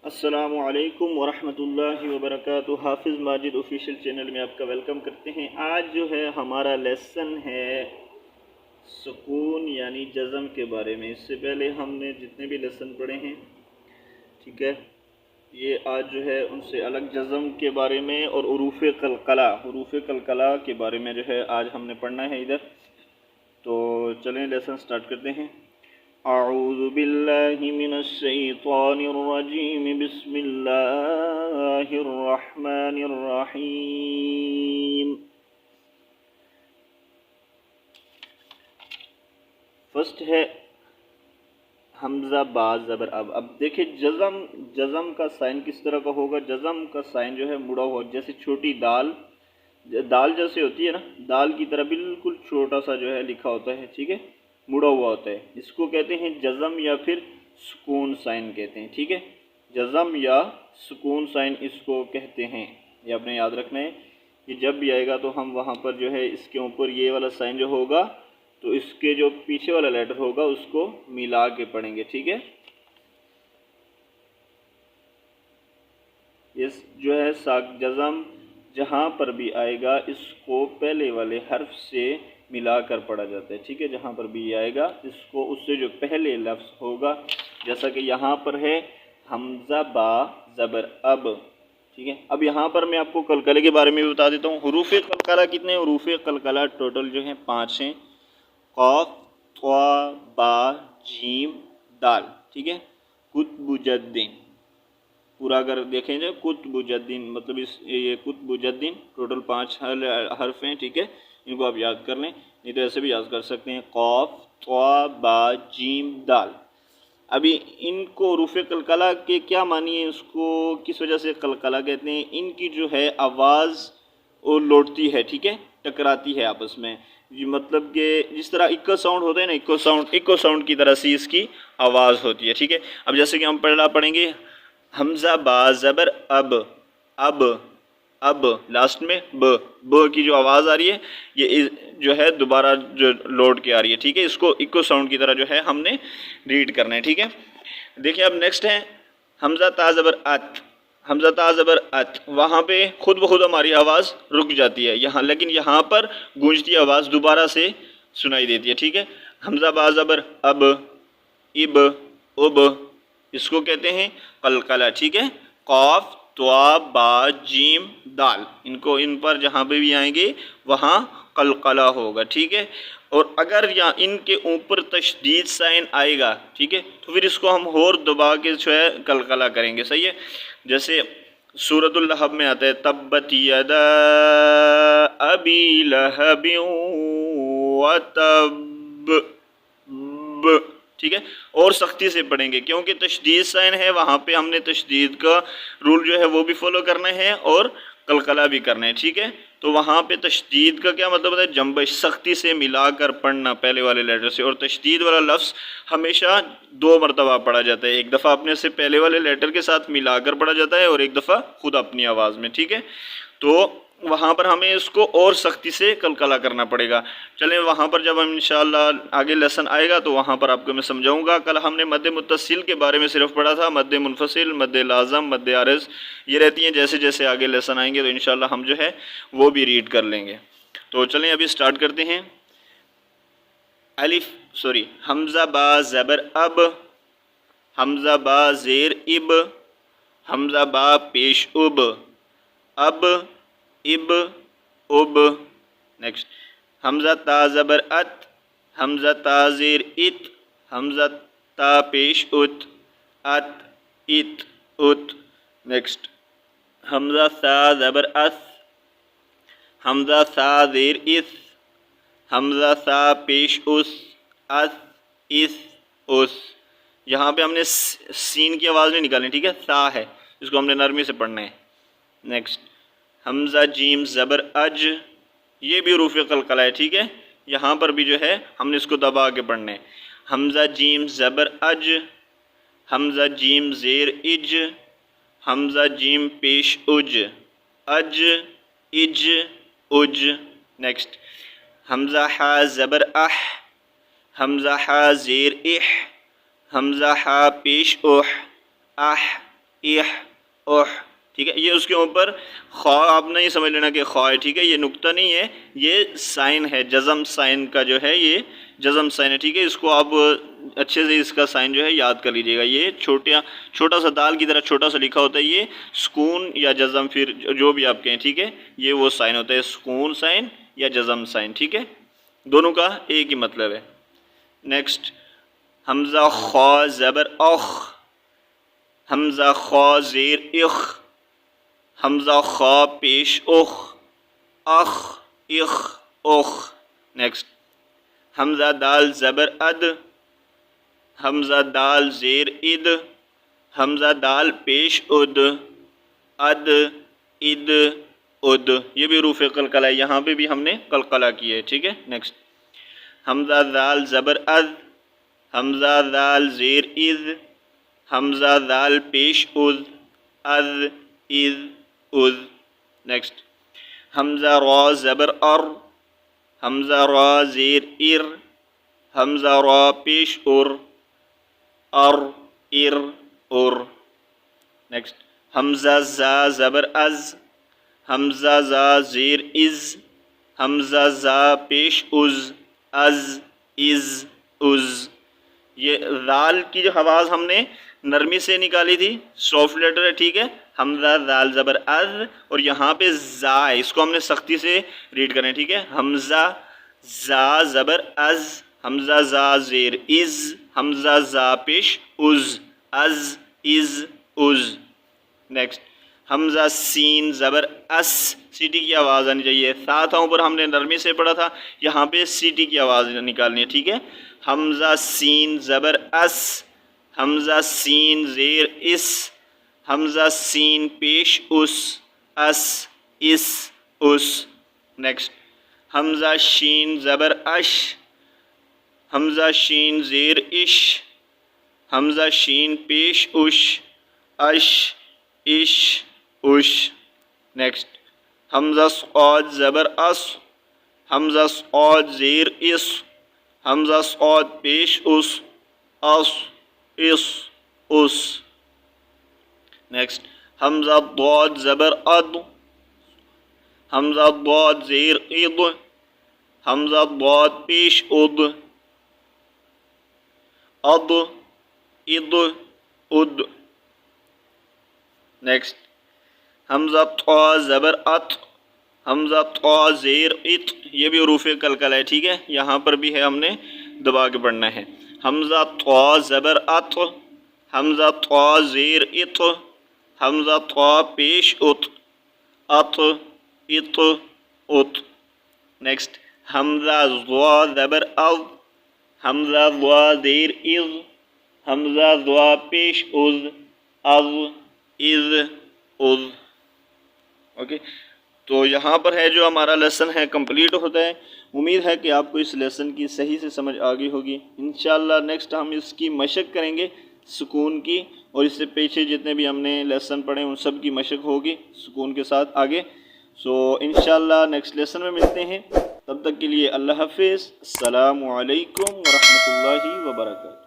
السلام علیکم ورحمۃ اللہ وبرکاتہ۔ حافظ ماجد آفیشیل چینل میں آپ کا ویلکم کرتے ہیں۔ آج جو ہے ہمارا لیسن ہے سکون یعنی جزم کے بارے میں۔ اس سے پہلے ہم نے جتنے بھی لیسن پڑھے ہیں، ٹھیک ہے، یہ آج جو ہے ان سے الگ جزم کے بارے میں اور حروف قلقلہ کے بارے میں جو ہے آج ہم نے پڑھنا ہے ادھر۔ تو چلیں لیسن سٹارٹ کرتے ہیں۔ اعوذ باللہ من الشیطان الرجیم، بسم اللہ الرحمن الرحیم۔ فرسٹ ہے حمزہ با زبر اب۔ اب دیکھیں جزم کا سائن کس طرح کا ہوگا۔ جزم کا سائن جو ہے مڑا ہوا، جیسے چھوٹی دال جیسے ہوتی ہے نا، دال کی طرح بالکل چھوٹا سا جو ہے لکھا ہوتا ہے، ٹھیک ہے، مڑا ہوا ہوتا ہے۔ اس کو کہتے ہیں جزم یا پھر سکون سائن کہتے ہیں، ٹھیک ہے، جزم یا سکون سائن اس کو کہتے ہیں۔ یہ آپ نے یاد رکھنا ہے کہ جب بھی آئے گا تو ہم وہاں پر جو ہے اس کے اوپر یہ والا سائن جو ہوگا تو اس کے جو پیچھے والا لیٹر ہوگا اس کو ملا کے پڑھیں گے، ٹھیک ہے۔ اس جو ہے جزم جہاں پر بھی آئے گا اس کو پہلے والے حرف سے ملا کر پڑھا جاتا ہے، ٹھیک ہے۔ جہاں پر بھی آئے گا اس کو اس سے جو پہلے لفظ ہوگا، جیسا کہ یہاں پر ہے حمزہ با زبر اب، ٹھیک ہے۔ اب یہاں پر میں آپ کو قلقلے کے بارے میں بھی بتا دیتا ہوں۔ حروف قلقلہ کتنے؟ حروف قلقلہ ٹوٹل جو ہیں 5 ہیں، قاف، طا، با، جیم، دال، ٹھیک ہے۔ قطب جدین پورا اگر دیکھیں جو قطب جدین مطلب یہ قطب جدین ٹوٹل 5 حرف ہیں، ٹھیک ہے۔ ان کو آپ یاد کر لیں، نہیں تو ایسے بھی یاد کر سکتے ہیں، قاف، طا، با، جیم، دال۔ ابھی ان کو حروف قلقلہ کے کیا معنی ہے، اس کو کس وجہ سے قلقلہ کہتے ہیں؟ ان کی جو ہے آواز وہ لوٹتی ہے، ٹھیک ہے، ٹکراتی ہے آپس میں، مطلب کہ جس طرح اکو ساؤنڈ ہوتا ہے نا، اکو ساؤنڈ کی طرح سے اس کی آواز ہوتی ہے، ٹھیک ہے۔ اب جیسے کہ ہم پڑھیں گے حمزہ با زبر اب لاسٹ میں ب کی جو آواز آ رہی ہے یہ جو ہے دوبارہ جو لوٹ کے آ رہی ہے، ٹھیک ہے۔ اس کو اکو ساؤنڈ کی طرح جو ہے ہم نے ریڈ کرنا ہے، ٹھیک ہے۔ دیکھیں اب نیکسٹ ہے حمزہ تا زبر ات۔ حمزہ تا زبر ات، وہاں پہ خود بخود ہماری آواز رک جاتی ہے یہاں، لیکن یہاں پر گونجتی آواز دوبارہ سے سنائی دیتی ہے، ٹھیک ہے۔ حمزہ با زبر اب اس کو کہتے ہیں قلقلہ، ٹھیک ہے۔ قاف، طا، با، جیم، دال، ان پر جہاں پہ بھی آئیں گے وہاں قلقلہ ہوگا، ٹھیک ہے۔ اور اگر ان کے اوپر تشدید سائن آئے گا، ٹھیک ہے، تو پھر اس کو ہم اور دبا کے جو ہے قلقلہ کریں گے، صحیح ہے۔ جیسے سورۃ اللہب میں آتا ہے تبت یدا ابی لہب وتب، ٹھیک ہے، اور سختی سے پڑھیں گے کیونکہ تشدید سائن ہے، وہاں پہ ہم نے تشدید کا رول جو ہے وہ بھی فالو کرنا ہے اور قلقلہ بھی کرنا ہے، ٹھیک ہے۔ تو وہاں پہ تشدید کا کیا مطلب ہے؟ جنبش، سختی سے ملا کر پڑھنا پہلے والے لیٹر سے، اور تشدید والا لفظ ہمیشہ 2 مرتبہ پڑھا جاتا ہے، ایک دفعہ اپنے سے پہلے والے لیٹر کے ساتھ ملا کر پڑھا جاتا ہے اور ایک دفعہ خود اپنی آواز میں، ٹھیک ہے۔ تو وہاں پر ہمیں اس کو اور سختی سے قلقلہ کرنا پڑے گا۔ چلیں وہاں پر جب ہم انشاءاللہ آگے لیسن آئے گا تو وہاں پر آپ کو میں سمجھاؤں گا۔ کل ہم نے مد متصل کے بارے میں صرف پڑھا تھا، مد منفصل، مد لازم، مد عارض یہ رہتی ہیں، جیسے جیسے آگے لیسن آئیں گے تو انشاءاللہ ہم جو ہے وہ بھی ریڈ کر لیں گے۔ تو چلیں ابھی سٹارٹ کرتے ہیں۔ حمزہ با زبر اب، حمزہ با زیر اب، حمزہ با پیش اب اب، نیکسٹ حمزہ تا زبر ات، حمزہ تا زیر ات، حمزہ تا پیش ات ات، نیکسٹ حمزہ سا زبر اس، حمزہ سا زیر اس، حمزہ سا پیش اس، یہاں پہ ہم نے سین کی آواز نہیں نکالنی، ٹھیک ہے، سا ہے، اس کو ہم نے نرمی سے پڑھنا ہے۔ نیکسٹ حمزہ جیم زبر اج، یہ بھی حروف قلقلہ ہے، ٹھیک ہے، یہاں پر بھی جو ہے ہم نے اس کو دبا کے پڑھنا ہے۔ حمزہ جیم زبر اج، حمزہ جیم زیر اج، حمزہ جیم پیش اج اج، نیکسٹ حمزہ ہا زبر اح، حمزہ ہا زیر اح، حمزہ ہا پیش اح اح اح، ٹھیک ہے. یہ اس کے اوپر خا آپ نہیں سمجھ لینا کہ خا ہے، ٹھیک ہے، یہ نقطہ نہیں ہے، یہ سائن ہے، جزم سائن کا جو ہے یہ جزم سائن ہے، ٹھیک ہے. اس کو آپ اچھے سے اس کا سائن جو ہے یاد کر لیجیے گا. یہ چھوٹا سا دال کی طرح چھوٹا سا لکھا ہوتا ہے، یہ سکون یا جزم پھر جو بھی آپ کہیں، ٹھیک ہے، یہ وہ سائن ہوتا ہے، سکون سائن یا جزم سائن، ٹھیک ہے، دونوں کا ایک ہی مطلب ہے. نیکسٹ حمزہ خا زبر اخ، حمزہ خا زیر اخ، حمزہ خا پیش اخ، اخ اخ اخ. نیکسٹ حمزہ دال زبر اد، حمزہ دال زیر اد، حمزہ دال پیش اد، اد اد اد. یہ بھی حروف قلقلہ ہے، یہاں پہ بھی ہم نے قلقلہ کی ہے، ٹھیک ہے. نیکسٹ حمزہ دال زبر از، حمزہ دال زیر از، حمزہ دال پیش از، از از از. نیکسٹ حمزہ را زبر ار، حمزہ را زیر ار، حمزہ را پیش ار، ار ار ار. نیکسٹ حمزہ زا زبر از، حمزہ زا زیر از، حمزہ زا پیش از، از از از. یہ ذال کی جو آواز ہم نے نرمی سے نکالی تھی، سافٹ لیٹر ہے، ٹھیک ہے. حمزہ ذال زبر از، اور یہاں پہ زا ہے، اس کو ہم نے سختی سے ریڈ کرنا ہے، ٹھیک ہے. حمزہ زا زبر از، حمزہ زا زیر از، حمزہ زا پیش از، از از از. نیکسٹ حمزہ سین زبر اس، سیٹی کی آواز آنی چاہیے. ساتھوں پر ہم نے نرمی سے پڑھا تھا، یہاں پہ سیٹی کی آواز نکالنی ہے، ٹھیک ہے. حمزہ سین زبر اس، حمزہ سین زیر اس، حمزہ سین پیش اس، اس اس. نیکسٹ حمزہ شین زبر اش، حمزہ شین زیر اش، حمزہ شین پیش اش، اش اش اش. نیکسٹ حمزہ صاد زبر اس، حمزہ صاد زیر اس، حمزہ صاد پیش اس، اس اس. نیکسٹ حمزہ ضاد زبر اد، حمزہ ضاد زیر اد، حمزہ ضاد پیش اد، اد اد اد. نیکسٹ حمزہ طا زبر ات، حمزہ طا زیر ات. یہ بھی حروف قلقلہ ہے، ٹھیک ہے، یہاں پر بھی ہے، ہم نے دبا کے پڑھنا ہے. حمزہ طا زبر ات، حمزہ طا زیر ات، حمزہ طا پیش ات، ات ات ات. نیکسٹ حمزہ ضا زبر از، حمزہ ضا زیر از، حمزہ ضا پیش از، از از از. اوکے، تو یہاں پر ہے جو ہمارا لیسن ہے کمپلیٹ ہوتا ہے. امید ہے کہ آپ کو اس لیسن کی صحیح سے سمجھ آ گئی ہوگی. انشاءاللہ نیکسٹ ہم اس کی مشق کریں گے سکون کی، اور اس سے پیچھے جتنے بھی ہم نے لیسن پڑھے ان سب کی مشق ہوگی سکون کے ساتھ آگے. سو انشاءاللہ نیکسٹ لیسن میں ملتے ہیں، تب تک کے لیے اللہ حافظ. السلام علیکم ورحمۃ اللہ وبرکاتہ.